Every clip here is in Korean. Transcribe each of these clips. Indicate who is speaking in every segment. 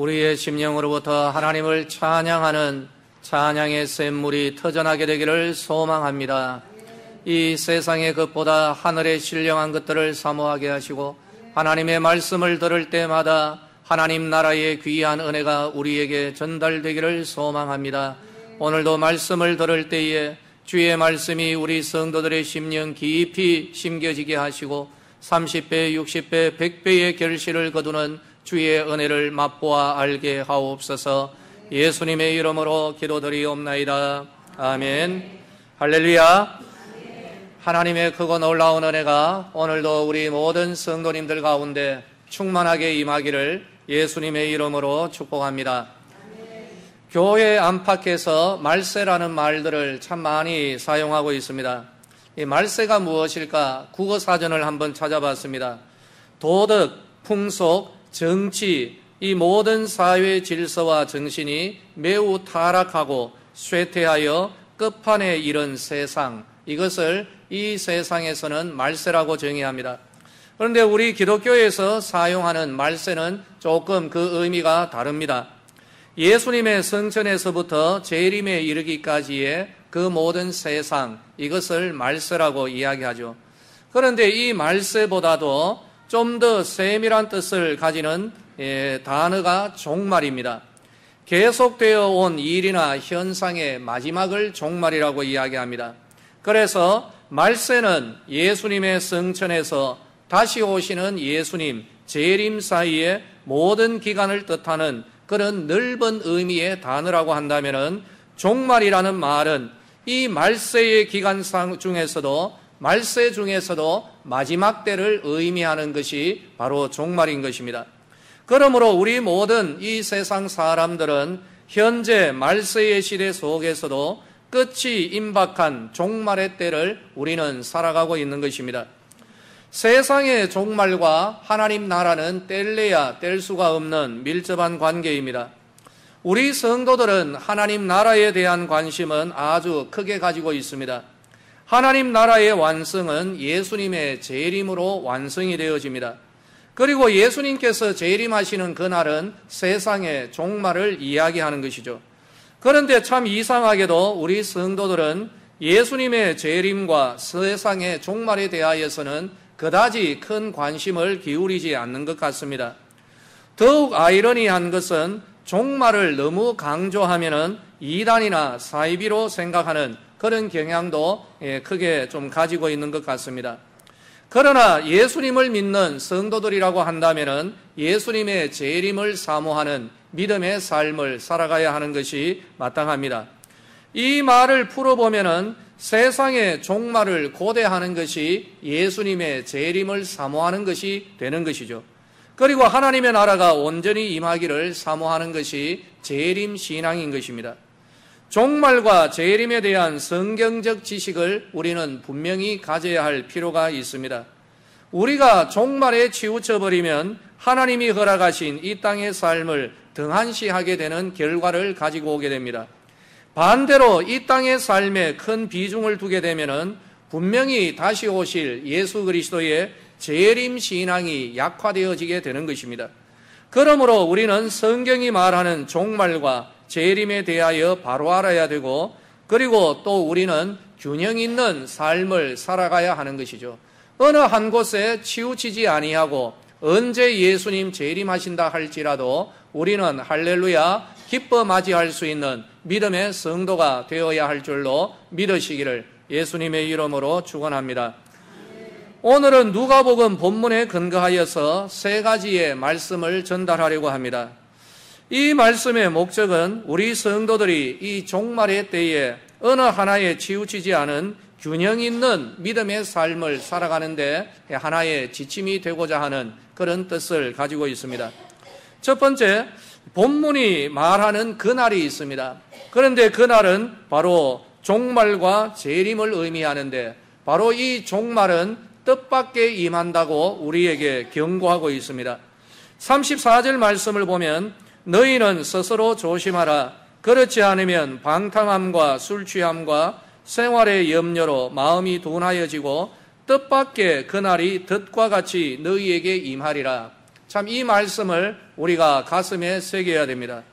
Speaker 1: 우리의 심령으로부터 하나님을 찬양하는 찬양의 샘물이 터져나게 되기를 소망합니다. 이 세상의 것보다 하늘의 신령한 것들을 사모하게 하시고 하나님의 말씀을 들을 때마다 하나님 나라의 귀한 은혜가 우리에게 전달되기를 소망합니다. 오늘도 말씀을 들을 때에 주의 말씀이 우리 성도들의 심령 깊이 심겨지게 하시고 30배, 60배, 100배의 결실을 거두는 주의 은혜를 맛보아 알게 하옵소서. 예수님의 이름으로 기도드리옵나이다. 아멘. 할렐루야. 하나님의 크고 놀라운 은혜가 오늘도 우리 모든 성도님들 가운데 충만하게 임하기를 예수님의 이름으로 축복합니다. 교회 안팎에서 말세라는 말들을 참 많이 사용하고 있습니다. 이 말세가 무엇일까? 국어사전을 한번 찾아봤습니다. 도덕, 풍속, 정치, 이 모든 사회 질서와 정신이 매우 타락하고 쇠퇴하여 끝판에 이른 세상, 이것을 이 세상에서는 말세라고 정의합니다. 그런데 우리 기독교에서 사용하는 말세는 조금 그 의미가 다릅니다. 예수님의 성천에서부터 재림에 이르기까지의 그 모든 세상, 이것을 말세라고 이야기하죠. 그런데 이 말세보다도 좀 더 세밀한 뜻을 가지는 단어가 종말입니다. 계속되어 온 일이나 현상의 마지막을 종말이라고 이야기합니다. 그래서 말세는 예수님의 성천에서 다시 오시는 예수님, 재림 사이의 모든 기간을 뜻하는 그런 넓은 의미의 단어라고 한다면은 종말이라는 말은 이 말세의 기간 중에서도 말세 중에서도 마지막 때를 의미하는 것이 바로 종말인 것입니다. 그러므로 우리 모든 이 세상 사람들은 현재 말세의 시대 속에서도 끝이 임박한 종말의 때를 우리는 살아가고 있는 것입니다. 세상의 종말과 하나님 나라는 뗄래야 뗄 수가 없는 밀접한 관계입니다. 우리 성도들은 하나님 나라에 대한 관심은 아주 크게 가지고 있습니다. 하나님 나라의 완성은 예수님의 재림으로 완성이 되어집니다. 그리고 예수님께서 재림하시는 그날은 세상의 종말을 이야기하는 것이죠. 그런데 참 이상하게도 우리 성도들은 예수님의 재림과 세상의 종말에 대하여서는 그다지 큰 관심을 기울이지 않는 것 같습니다. 더욱 아이러니한 것은 종말을 너무 강조하면은 이단이나 사이비로 생각하는 그런 경향도 크게 좀 가지고 있는 것 같습니다. 그러나 예수님을 믿는 성도들이라고 한다면은 예수님의 재림을 사모하는 믿음의 삶을 살아가야 하는 것이 마땅합니다. 이 말을 풀어보면은 세상의 종말을 고대하는 것이 예수님의 재림을 사모하는 것이 되는 것이죠. 그리고 하나님의 나라가 온전히 임하기를 사모하는 것이 재림 신앙인 것입니다. 종말과 재림에 대한 성경적 지식을 우리는 분명히 가져야 할 필요가 있습니다. 우리가 종말에 치우쳐버리면 하나님이 허락하신 이 땅의 삶을 등한시하게 되는 결과를 가지고 오게 됩니다. 반대로 이 땅의 삶에 큰 비중을 두게 되면은 분명히 다시 오실 예수 그리스도의 재림 신앙이 약화되어지게 되는 것입니다. 그러므로 우리는 성경이 말하는 종말과 재림에 대하여 바로 알아야 되고, 그리고 또 우리는 균형 있는 삶을 살아가야 하는 것이죠. 어느 한 곳에 치우치지 아니하고 언제 예수님 재림하신다 할지라도 우리는 할렐루야 기뻐 맞이할 수 있는 믿음의 성도가 되어야 할 줄로 믿으시기를 예수님의 이름으로 축원합니다. 오늘은 누가복음 본문에 근거하여서 세 가지의 말씀을 전달하려고 합니다. 이 말씀의 목적은 우리 성도들이 이 종말의 때에 어느 하나에 치우치지 않은 균형 있는 믿음의 삶을 살아가는데 하나의 지침이 되고자 하는 그런 뜻을 가지고 있습니다. 첫 번째, 본문이 말하는 그날이 있습니다. 그런데 그날은 바로 종말과 재림을 의미하는데 바로 이 종말은 뜻밖에 임한다고 우리에게 경고하고 있습니다. 34절 말씀을 보면 너희는 스스로 조심하라. 그렇지 않으면 방탕함과 술취함과 생활의 염려로 마음이 둔하여지고 뜻밖의 그날이 덫과 같이 너희에게 임하리라. 참 이 말씀을 우리가 가슴에 새겨야 됩니다.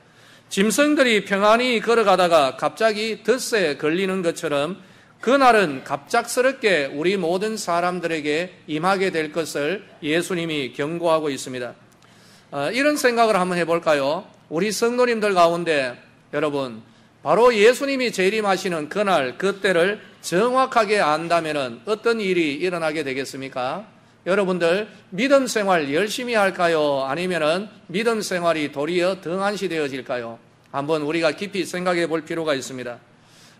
Speaker 1: 짐승들이 평안히 걸어가다가 갑자기 덫에 걸리는 것처럼 그날은 갑작스럽게 우리 모든 사람들에게 임하게 될 것을 예수님이 경고하고 있습니다. 이런 생각을 한번 해볼까요? 우리 성도님들 가운데 여러분, 바로 예수님이 재림하시는 그날 그때를 정확하게 안다면 어떤 일이 일어나게 되겠습니까? 여러분들 믿음 생활 열심히 할까요? 아니면 믿음 생활이 도리어 등한시 되어질까요? 한번 우리가 깊이 생각해 볼 필요가 있습니다.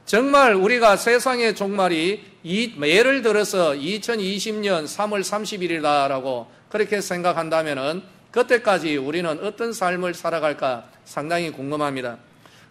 Speaker 1: 정말 우리가 세상의 종말이 예를 들어서 2020년 3월 30일이다라고 그렇게 생각한다면 그때까지 우리는 어떤 삶을 살아갈까 상당히 궁금합니다.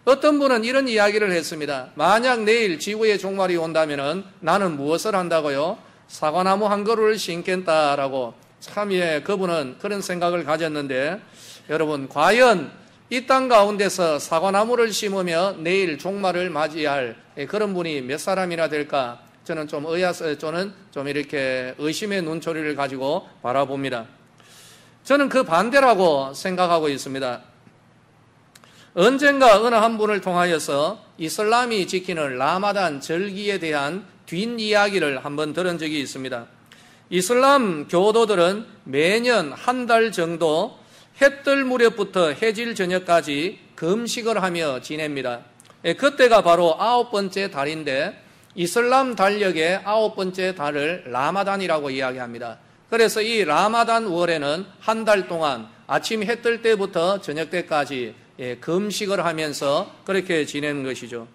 Speaker 1: 어떤 분은 이런 이야기를 했습니다. 만약 내일 지구의 종말이 온다면 나는 무엇을 한다고요? 사과나무 한 그루를 심겠다라고. 참 그분은 그런 생각을 가졌는데 여러분, 과연 이 땅 가운데서 사과나무를 심으며 내일 종말을 맞이할 그런 분이 몇 사람이나 될까? 저는 좀 이렇게 의심의 눈초리를 가지고 바라봅니다. 저는 그 반대라고 생각하고 있습니다. 언젠가 어느 한 분을 통하여서 이슬람이 지키는 라마단 절기에 대한 뒷이야기를 한번 들은 적이 있습니다. 이슬람 교도들은 매년 한 달 정도 해뜰 무렵부터 해질 저녁까지 금식을 하며 지냅니다. 그때가 바로 9번째 달인데 이슬람 달력의 9번째 달을 라마단이라고 이야기합니다. 그래서 이 라마단 월에는 한 달 동안 아침 해 뜰 때부터 저녁 때까지 금식을 하면서 그렇게 지내는 것이죠.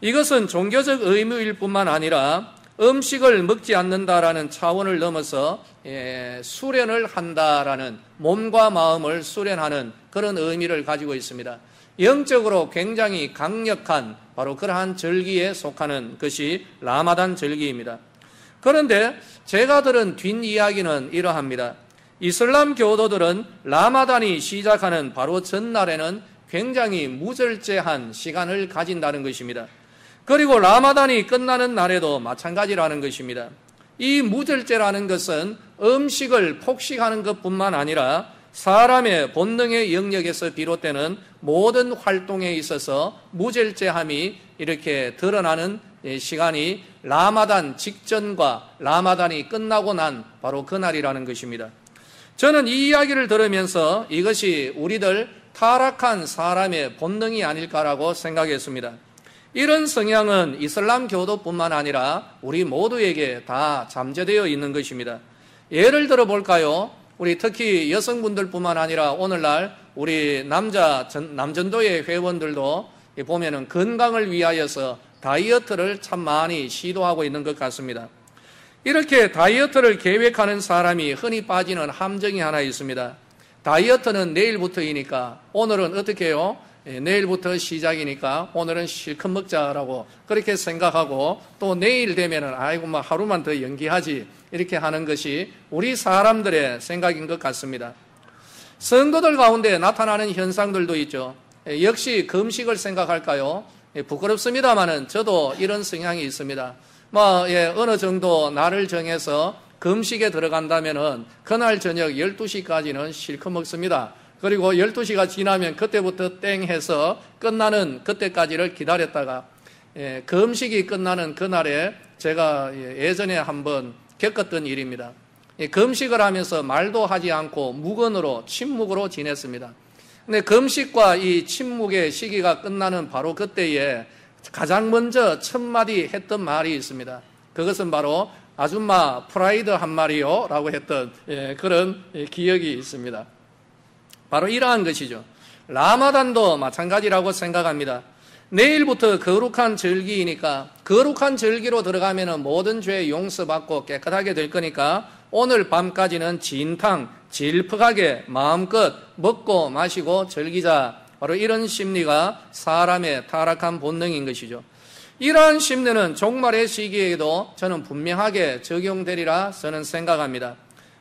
Speaker 1: 이것은 종교적 의무일 뿐만 아니라 음식을 먹지 않는다라는 차원을 넘어서 수련을 한다라는, 몸과 마음을 수련하는 그런 의미를 가지고 있습니다. 영적으로 굉장히 강력한 바로 그러한 절기에 속하는 것이 라마단 절기입니다. 그런데 제가 들은 뒷이야기는 이러합니다. 이슬람 교도들은 라마단이 시작하는 바로 전날에는 굉장히 무절제한 시간을 가진다는 것입니다. 그리고 라마단이 끝나는 날에도 마찬가지라는 것입니다. 이 무절제라는 것은 음식을 폭식하는 것뿐만 아니라 사람의 본능의 영역에서 비롯되는 모든 활동에 있어서 무절제함이 이렇게 드러나는 시간이 라마단 직전과 라마단이 끝나고 난 바로 그날이라는 것입니다. 저는 이 이야기를 들으면서 이것이 우리들 타락한 사람의 본능이 아닐까라고 생각했습니다. 이런 성향은 이슬람 교도뿐만 아니라 우리 모두에게 다 잠재되어 있는 것입니다. 예를 들어 볼까요? 우리 특히 여성분들뿐만 아니라 오늘날 우리 남전도의 회원들도 보면은 건강을 위하여서 다이어트를 참 많이 시도하고 있는 것 같습니다. 이렇게 다이어트를 계획하는 사람이 흔히 빠지는 함정이 하나 있습니다. 다이어트는 내일부터이니까 오늘은 어떻게 해요? 내일부터 시작이니까 오늘은 실컷 먹자라고 그렇게 생각하고 또 내일 되면은 아이고 뭐 하루만 더 연기하지 이렇게 하는 것이 우리 사람들의 생각인 것 같습니다. 성도들 가운데 나타나는 현상들도 있죠. 역시 금식을 생각할까요? 부끄럽습니다만은 저도 이런 성향이 있습니다. 어느 정도 날을 정해서 금식에 들어간다면은 그날 저녁 12시까지는 실컷 먹습니다. 그리고 12시가 지나면 그때부터 땡 해서 끝나는 그때까지를 기다렸다가 금식이 끝나는 그날에 제가 예전에 한번 겪었던 일입니다. 금식을 하면서 말도 하지 않고 무건으로 침묵으로 지냈습니다. 근데 금식과 이 침묵의 시기가 끝나는 바로 그때에 가장 먼저 첫 마디 했던 말이 있습니다. 그것은 바로 아줌마 프라이드 한 마리요 라고 했던 그런 기억이 있습니다. 바로 이러한 것이죠. 라마단도 마찬가지라고 생각합니다. 내일부터 거룩한 절기이니까 거룩한 절기로 들어가면 모든 죄 용서받고 깨끗하게 될 거니까 오늘 밤까지는 진탕 질퍽하게 마음껏 먹고 마시고 즐기자. 바로 이런 심리가 사람의 타락한 본능인 것이죠. 이러한 심리는 종말의 시기에도 저는 분명하게 적용되리라 저는 생각합니다.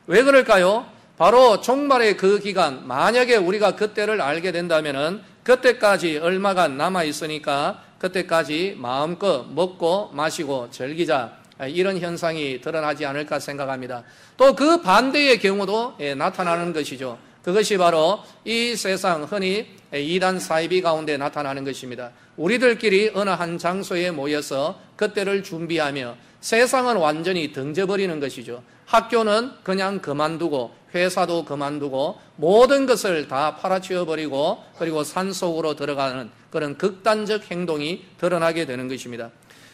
Speaker 1: 왜 그럴까요? 바로 종말의 그 기간, 만약에 우리가 그때를 알게 된다면은 그때까지 얼마간 남아 있으니까 그때까지 마음껏 먹고 마시고 즐기자. 이런 현상이 드러나지 않을까 생각합니다. 또 그 반대의 경우도 나타나는 것이죠. 그것이 바로 이 세상 흔히 이단 사이비 가운데 나타나는 것입니다. 우리들끼리 어느 한 장소에 모여서 그때를 준비하며 세상은 완전히 등져버리는 것이죠. 학교는 그냥 그만두고 회사도 그만두고 모든 것을 다 팔아치워버리고 그리고 산속으로 들어가는 그런 극단적 행동이 드러나게 되는 것입니다.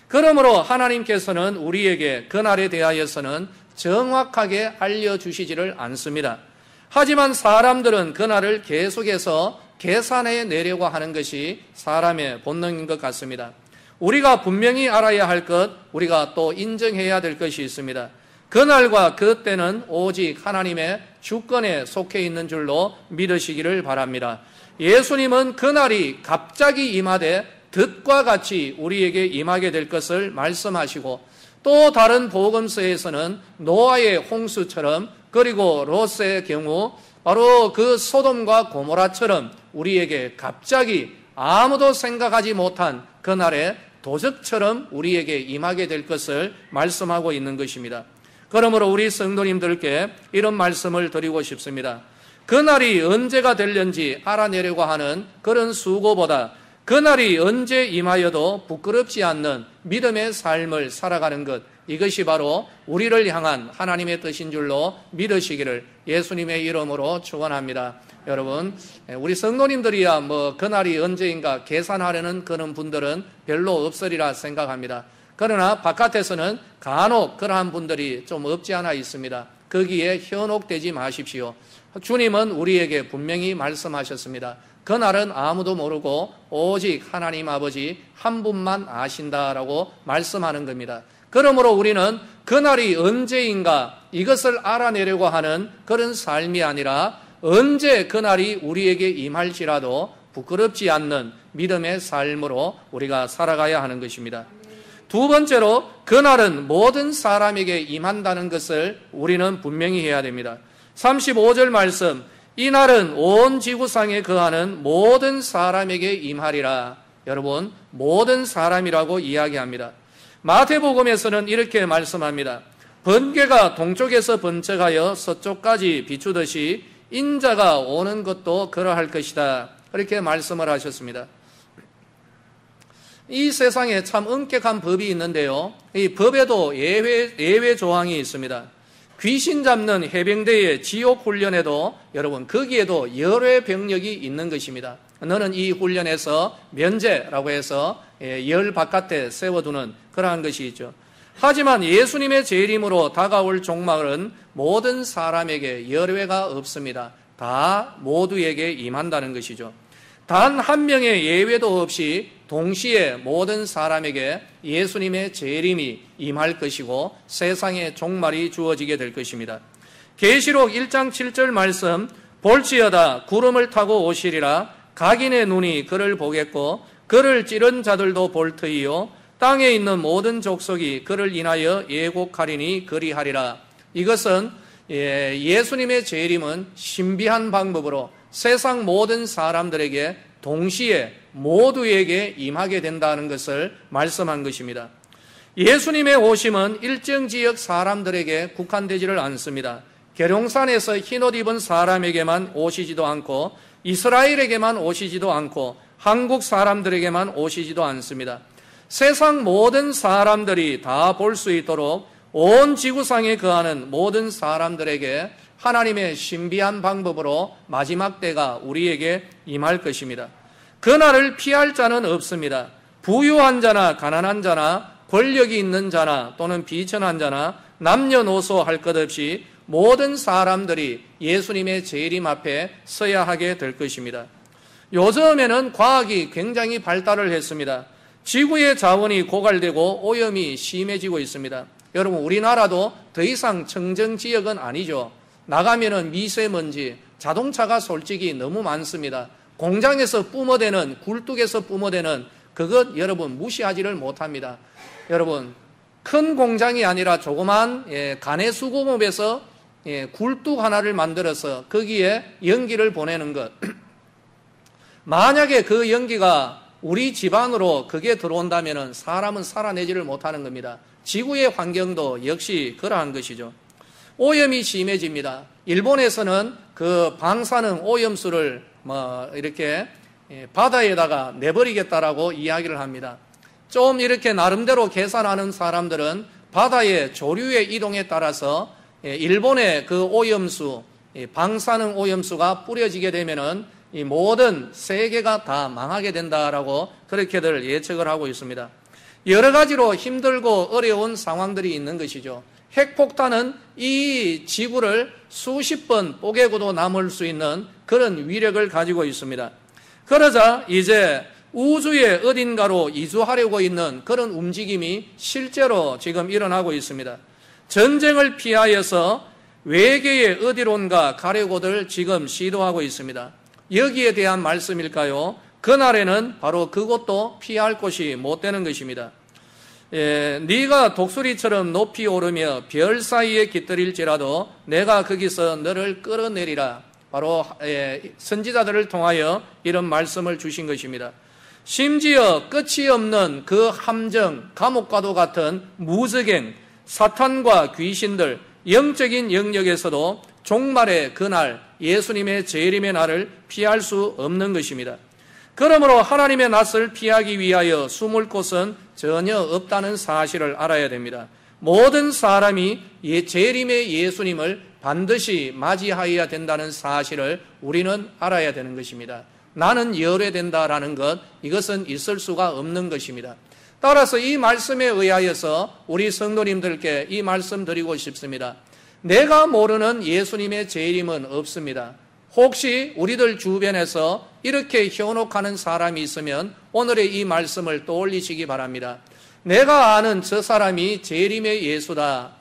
Speaker 1: 그러므로 하나님께서는 우리에게 그날에 대하여서는 정확하게 알려주시지를 않습니다. 하지만 사람들은 그날을 계속해서 계산해 내려고 하는 것이 사람의 본능인 것 같습니다. 우리가 분명히 알아야 할 것, 우리가 또 인정해야 될 것이 있습니다. 그날과 그때는 오직 하나님의 주권에 속해 있는 줄로 믿으시기를 바랍니다. 예수님은 그날이 갑자기 임하되 듯과 같이 우리에게 임하게 될 것을 말씀하시고 또 다른 복음서에서는 노아의 홍수처럼 그리고 롯의 경우 바로 그 소돔과 고모라처럼 우리에게 갑자기 아무도 생각하지 못한 그날에 도적처럼 우리에게 임하게 될 것을 말씀하고 있는 것입니다. 그러므로 우리 성도님들께 이런 말씀을 드리고 싶습니다. 그날이 언제가 될는지 알아내려고 하는 그런 수고보다 그날이 언제 임하여도 부끄럽지 않는 믿음의 삶을 살아가는 것, 이것이 바로 우리를 향한 하나님의 뜻인 줄로 믿으시기를 예수님의 이름으로 축원합니다. 여러분, 우리 성도님들이야 그날이 언제인가 계산하려는 그런 분들은 별로 없으리라 생각합니다. 그러나 바깥에서는 간혹 그러한 분들이 좀 없지 않아 있습니다. 거기에 현혹되지 마십시오. 주님은 우리에게 분명히 말씀하셨습니다. 그날은 아무도 모르고 오직 하나님 아버지 한 분만 아신다라고 말씀하는 겁니다. 그러므로 우리는 그날이 언제인가 이것을 알아내려고 하는 그런 삶이 아니라 언제 그날이 우리에게 임할지라도 부끄럽지 않는 믿음의 삶으로 우리가 살아가야 하는 것입니다. 두 번째로 그날은 모든 사람에게 임한다는 것을 우리는 분명히 해야 됩니다. 35절 말씀, 이 날은 온 지구상에 거하는 모든 사람에게 임하리라. 여러분, 모든 사람이라고 이야기합니다. 마태복음에서는 이렇게 말씀합니다. 번개가 동쪽에서 번쩍하여 서쪽까지 비추듯이 인자가 오는 것도 그러할 것이다. 이렇게 말씀을 하셨습니다. 이 세상에 참 엄격한 법이 있는데요. 이 법에도 예외 조항이 있습니다. 귀신 잡는 해병대의 지옥 훈련에도 여러분 거기에도 열외 병력이 있는 것입니다. 너는 이 훈련에서 면제라고 해서 열 바깥에 세워두는 그러한 것이 있죠. 하지만 예수님의 재림으로 다가올 종말은 모든 사람에게 열외가 없습니다. 다 모두에게 임한다는 것이죠. 단 한 명의 예외도 없이 동시에 모든 사람에게 예수님의 재림이 임할 것이고 세상의 종말이 주어지게 될 것입니다. 계시록 1장 7절 말씀, 볼지어다 구름을 타고 오시리라. 각인의 눈이 그를 보겠고 그를 찌른 자들도 볼 터이요 땅에 있는 모든 족속이 그를 인하여 예곡하리니 그리하리라. 이것은 예수님의 재림은 신비한 방법으로 세상 모든 사람들에게 동시에 모두에게 임하게 된다는 것을 말씀한 것입니다. 예수님의 오심은 일정 지역 사람들에게 국한되지를 않습니다. 계룡산에서 흰옷 입은 사람에게만 오시지도 않고 이스라엘에게만 오시지도 않고 한국 사람들에게만 오시지도 않습니다. 세상 모든 사람들이 다 볼 수 있도록 온 지구상에 거하는 모든 사람들에게 하나님의 신비한 방법으로 마지막 때가 우리에게 임할 것입니다. 그날을 피할 자는 없습니다. 부유한 자나 가난한 자나 권력이 있는 자나 또는 비천한 자나 남녀노소 할 것 없이 모든 사람들이 예수님의 재림 앞에 서야 하게 될 것입니다. 요즘에는 과학이 굉장히 발달을 했습니다. 지구의 자원이 고갈되고 오염이 심해지고 있습니다. 여러분, 우리나라도 더 이상 청정지역은 아니죠. 나가면은 미세먼지, 자동차가 솔직히 너무 많습니다. 공장에서 뿜어대는, 굴뚝에서 뿜어대는 그것 여러분 무시하지를 못합니다. 여러분, 큰 공장이 아니라 조그만 가내수공업에서 굴뚝 하나를 만들어서 거기에 연기를 보내는 것. 만약에 그 연기가 우리 집안으로 그게 들어온다면 사람은 살아내지를 못하는 겁니다. 지구의 환경도 역시 그러한 것이죠. 오염이 심해집니다. 일본에서는 그 방사능 오염수를 이렇게 바다에다가 내버리겠다라고 이야기를 합니다. 좀 이렇게 나름대로 계산하는 사람들은 바다의 조류의 이동에 따라서 일본의 그 오염수, 방사능 오염수가 뿌려지게 되면은 이 모든 세계가 다 망하게 된다라고 그렇게들 예측을 하고 있습니다. 여러 가지로 힘들고 어려운 상황들이 있는 것이죠. 핵폭탄은 이 지구를 수십 번 뽀개고도 남을 수 있는 그런 위력을 가지고 있습니다. 그러자 이제 우주의 어딘가로 이주하려고 있는 그런 움직임이 실제로 지금 일어나고 있습니다. 전쟁을 피하여서 외계의 어디론가 가려고들 지금 시도하고 있습니다. 여기에 대한 말씀일까요? 그날에는 바로 그것도 피할 곳이 못 되는 것입니다. 네가 독수리처럼 높이 오르며 별 사이에 깃들일지라도 내가 거기서 너를 끌어내리라. 바로 선지자들을 통하여 이런 말씀을 주신 것입니다. 심지어 끝이 없는 그 함정, 감옥과도 같은 무적행, 사탄과 귀신들, 영적인 영역에서도 종말의 그날, 예수님의 재림의 날을 피할 수 없는 것입니다. 그러므로 하나님의 낯을 피하기 위하여 숨을 곳은 전혀 없다는 사실을 알아야 됩니다. 모든 사람이 재림의 예수님을 반드시 맞이하여야 된다는 사실을 우리는 알아야 되는 것입니다. 나는 열외된다라는 것, 이것은 있을 수가 없는 것입니다. 따라서 이 말씀에 의하여서 우리 성도님들께 이 말씀 드리고 싶습니다. 내가 모르는 예수님의 재림은 없습니다. 혹시 우리들 주변에서 이렇게 현혹하는 사람이 있으면 오늘의 이 말씀을 떠올리시기 바랍니다. 내가 아는 저 사람이 재림의 예수다.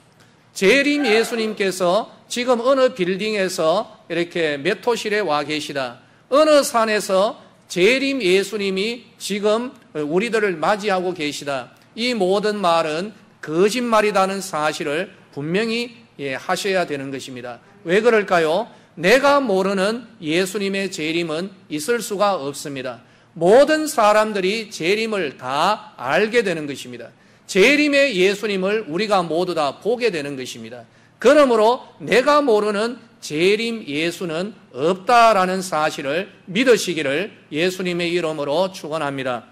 Speaker 1: 재림 예수님께서 지금 어느 빌딩에서 이렇게 몇 호실에 와 계시다. 어느 산에서 재림 예수님이 지금 우리들을 맞이하고 계시다. 이 모든 말은 거짓말이라는 사실을 분명히 하셔야 되는 것입니다. 왜 그럴까요? 내가 모르는 예수님의 재림은 있을 수가 없습니다. 모든 사람들이 재림을 다 알게 되는 것입니다. 재림의 예수님을 우리가 모두 다 보게 되는 것입니다. 그러므로 내가 모르는 재림 예수는 없다라는 사실을 믿으시기를 예수님의 이름으로 축원합니다.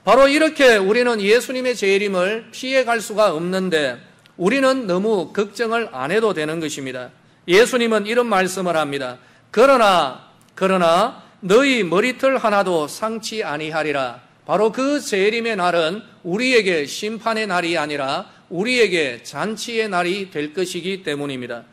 Speaker 1: 바로 이렇게 우리는 예수님의 재림을 피해갈 수가 없는데 우리는 너무 걱정을 안 해도 되는 것입니다. 예수님은 이런 말씀을 합니다. 그러나 너희 머리털 하나도 상치 아니하리라. 바로 그 재림의 날은 우리에게 심판의 날이 아니라 우리에게 잔치의 날이 될 것이기 때문입니다.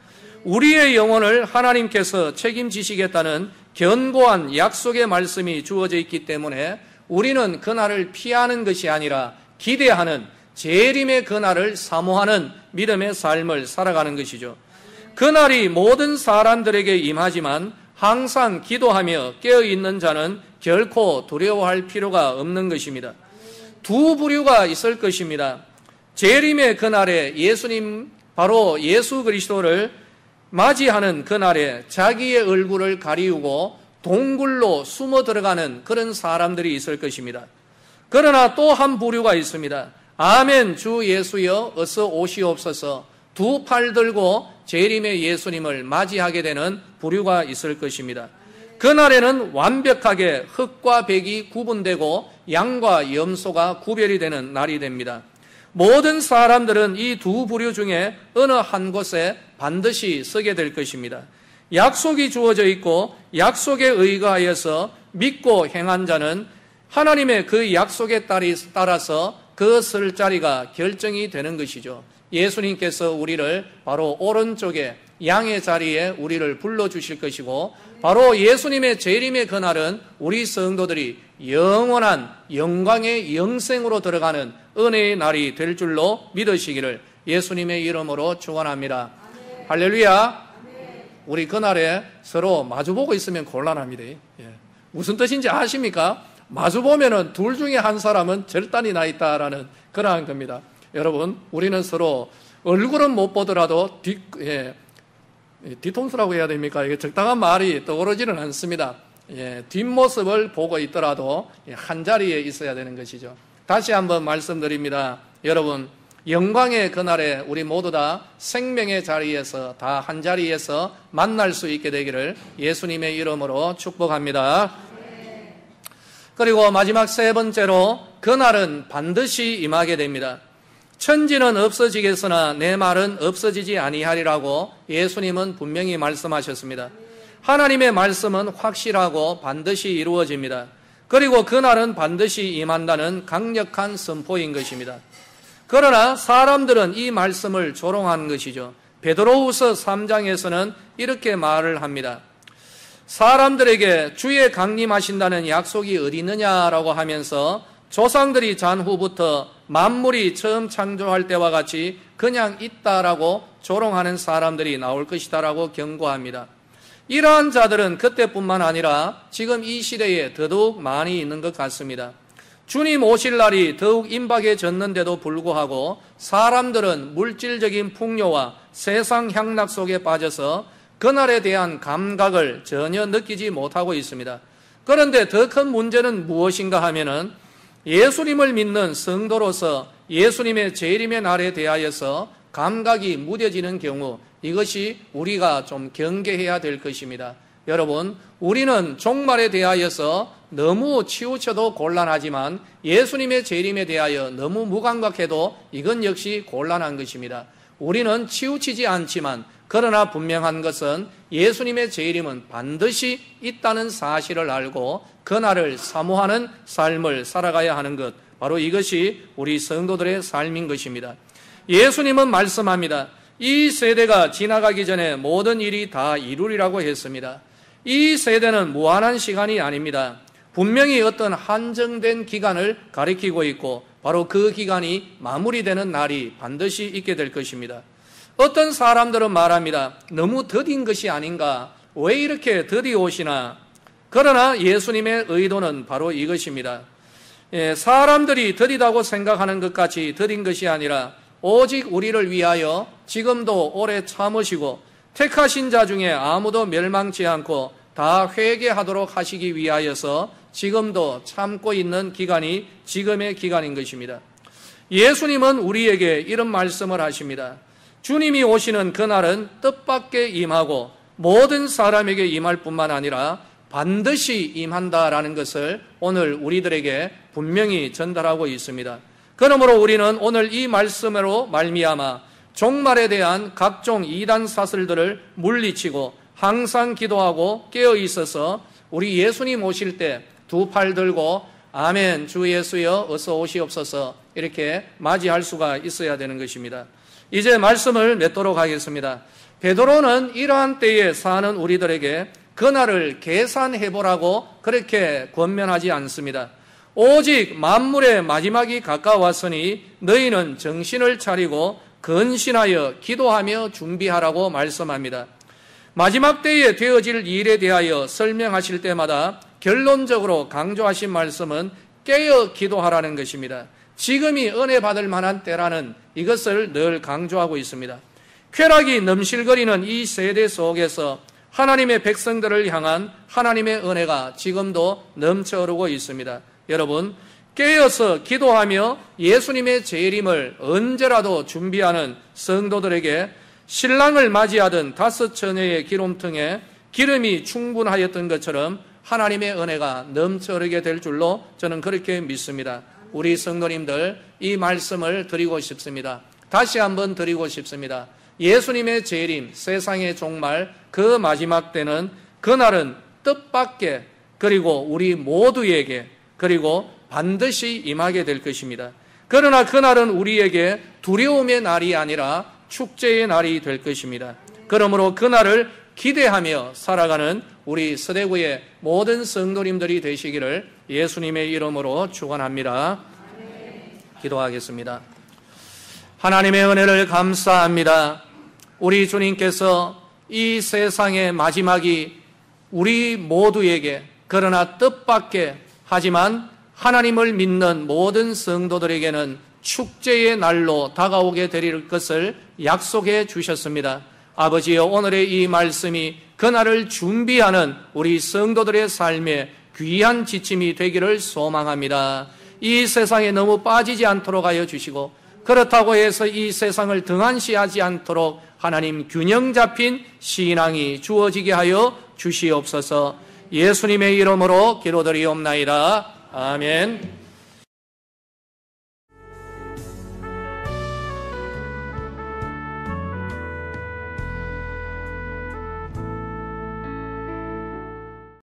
Speaker 1: 우리의 영혼을 하나님께서 책임지시겠다는 견고한 약속의 말씀이 주어져 있기 때문에 우리는 그날을 피하는 것이 아니라 기대하는 재림의 그날을 사모하는 믿음의 삶을 살아가는 것이죠. 그날이 모든 사람들에게 임하지만 항상 기도하며 깨어있는 자는 결코 두려워할 필요가 없는 것입니다. 두 부류가 있을 것입니다. 재림의 그날에 예수님, 바로 예수 그리스도를 맞이하는 그날에 자기의 얼굴을 가리우고 동굴로 숨어 들어가는 그런 사람들이 있을 것입니다. 그러나 또 한 부류가 있습니다. 아멘 주 예수여 어서 오시옵소서 두 팔 들고 재림의 예수님을 맞이하게 되는 부류가 있을 것입니다. 그날에는 완벽하게 흑과 백이 구분되고 양과 염소가 구별이 되는 날이 됩니다. 모든 사람들은 이 두 부류 중에 어느 한 곳에 반드시 서게 될 것입니다. 약속이 주어져 있고 약속에 의거하여서 믿고 행한 자는 하나님의 그 약속에 따라서 그 설 자리가 결정이 되는 것이죠. 예수님께서 우리를 바로 오른쪽에 양의 자리에 우리를 불러주실 것이고 바로 예수님의 재림의 그날은 우리 성도들이 영원한 영광의 영생으로 들어가는 은혜의 날이 될 줄로 믿으시기를 예수님의 이름으로 축원합니다. 할렐루야. 우리 그날에 서로 마주보고 있으면 곤란합니다. 무슨 뜻인지 아십니까? 마주보면은 둘 중에 한 사람은 절단이 나 있다라는 그러한 겁니다. 여러분, 우리는 서로 얼굴은 못 보더라도 뒤통수라고 해야 됩니까? 이게 적당한 말이 떠오르지는 않습니다. 뒷모습을 보고 있더라도 한 자리에 있어야 되는 것이죠. 다시 한번 말씀드립니다. 여러분, 영광의 그날에 우리 모두 다 생명의 자리에서 다 한자리에서 만날 수 있게 되기를 예수님의 이름으로 축복합니다. 그리고 마지막 세 번째로 그날은 반드시 임하게 됩니다. 천지는 없어지겠으나 내 말은 없어지지 아니하리라고 예수님은 분명히 말씀하셨습니다. 하나님의 말씀은 확실하고 반드시 이루어집니다. 그리고 그날은 반드시 임한다는 강력한 선포인 것입니다. 그러나 사람들은 이 말씀을 조롱하는 것이죠. 베드로후서 3장에서는 이렇게 말을 합니다. 사람들에게 주의 강림하신다는 약속이 어디 있느냐라고 하면서 조상들이 잔 후부터 만물이 처음 창조할 때와 같이 그냥 있다라고 조롱하는 사람들이 나올 것이다라고 경고합니다. 이러한 자들은 그때뿐만 아니라 지금 이 시대에 더더욱 많이 있는 것 같습니다. 주님 오실 날이 더욱 임박해졌는데도 불구하고 사람들은 물질적인 풍요와 세상 향락 속에 빠져서 그날에 대한 감각을 전혀 느끼지 못하고 있습니다. 그런데 더 큰 문제는 무엇인가 하면은 예수님을 믿는 성도로서 예수님의 재림의 날에 대하여서 감각이 무뎌지는 경우 이것이 우리가 좀 경계해야 될 것입니다. 여러분, 우리는 종말에 대하여서 너무 치우쳐도 곤란하지만 예수님의 재림에 대하여 너무 무감각해도 이건 역시 곤란한 것입니다. 우리는 치우치지 않지만 그러나 분명한 것은 예수님의 재림은 반드시 있다는 사실을 알고 그날을 사모하는 삶을 살아가야 하는 것, 바로 이것이 우리 성도들의 삶인 것입니다. 예수님은 말씀합니다. 이 세대가 지나가기 전에 모든 일이 다 이루리라고 했습니다. 이 세대는 무한한 시간이 아닙니다. 분명히 어떤 한정된 기간을 가리키고 있고 바로 그 기간이 마무리되는 날이 반드시 있게 될 것입니다. 어떤 사람들은 말합니다. 너무 더딘 것이 아닌가? 왜 이렇게 더디 오시나? 그러나 예수님의 의도는 바로 이것입니다. 사람들이 더디다고 생각하는 것 같이 더딘 것이 아니라 오직 우리를 위하여 지금도 오래 참으시고 택하신 자 중에 아무도 멸망치 않고 다 회개하도록 하시기 위하여서 지금도 참고 있는 기간이 지금의 기간인 것입니다. 예수님은 우리에게 이런 말씀을 하십니다. 주님이 오시는 그날은 뜻밖에 임하고 모든 사람에게 임할 뿐만 아니라 반드시 임한다라는 것을 오늘 우리들에게 분명히 전달하고 있습니다. 그러므로 우리는 오늘 이 말씀으로 말미암아 종말에 대한 각종 이단 사슬들을 물리치고 항상 기도하고 깨어 있어서 우리 예수님 오실 때 두 팔 들고 아멘 주 예수여 어서 오시옵소서 이렇게 맞이할 수가 있어야 되는 것입니다. 이제 말씀을 맺도록 하겠습니다. 베드로는 이러한 때에 사는 우리들에게 그날을 계산해보라고 그렇게 권면하지 않습니다. 오직 만물의 마지막이 가까웠으니 너희는 정신을 차리고 근신하여 기도하며 준비하라고 말씀합니다. 마지막 때에 되어질 일에 대하여 설명하실 때마다 결론적으로 강조하신 말씀은 깨어 기도하라는 것입니다. 지금이 은혜 받을 만한 때라는 이것을 늘 강조하고 있습니다. 쾌락이 넘실거리는 이 세대 속에서 하나님의 백성들을 향한 하나님의 은혜가 지금도 넘쳐 흐르고 있습니다. 여러분, 깨어서 기도하며 예수님의 재림을 언제라도 준비하는 성도들에게 신랑을 맞이하던 5 처녀의 기름통에 기름이 충분하였던 것처럼 하나님의 은혜가 넘쳐 흐르게 될 줄로 저는 그렇게 믿습니다. 우리 성도님들 이 말씀을 드리고 싶습니다. 다시 한번 드리고 싶습니다. 예수님의 재림, 세상의 종말, 그 마지막 때는 그날은 뜻밖의 그리고 우리 모두에게 그리고 반드시 임하게 될 것입니다. 그러나 그날은 우리에게 두려움의 날이 아니라 축제의 날이 될 것입니다. 그러므로 그날을 기대하며 살아가는 우리 서대구의 모든 성도님들이 되시기를 예수님의 이름으로 축원합니다. 기도하겠습니다. 하나님의 은혜를 감사합니다. 우리 주님께서 이 세상의 마지막이 우리 모두에게 그러나 뜻밖의 하지만 하나님을 믿는 모든 성도들에게는 축제의 날로 다가오게 되릴 것을 약속해 주셨습니다. 아버지여, 오늘의 이 말씀이 그날을 준비하는 우리 성도들의 삶에 귀한 지침이 되기를 소망합니다. 이 세상에 너무 빠지지 않도록 하여 주시고 그렇다고 해서 이 세상을 등한시하지 않도록 하나님 균형 잡힌 신앙이 주어지게 하여 주시옵소서. 예수님의 이름으로 기도드리옵나이다. 아멘.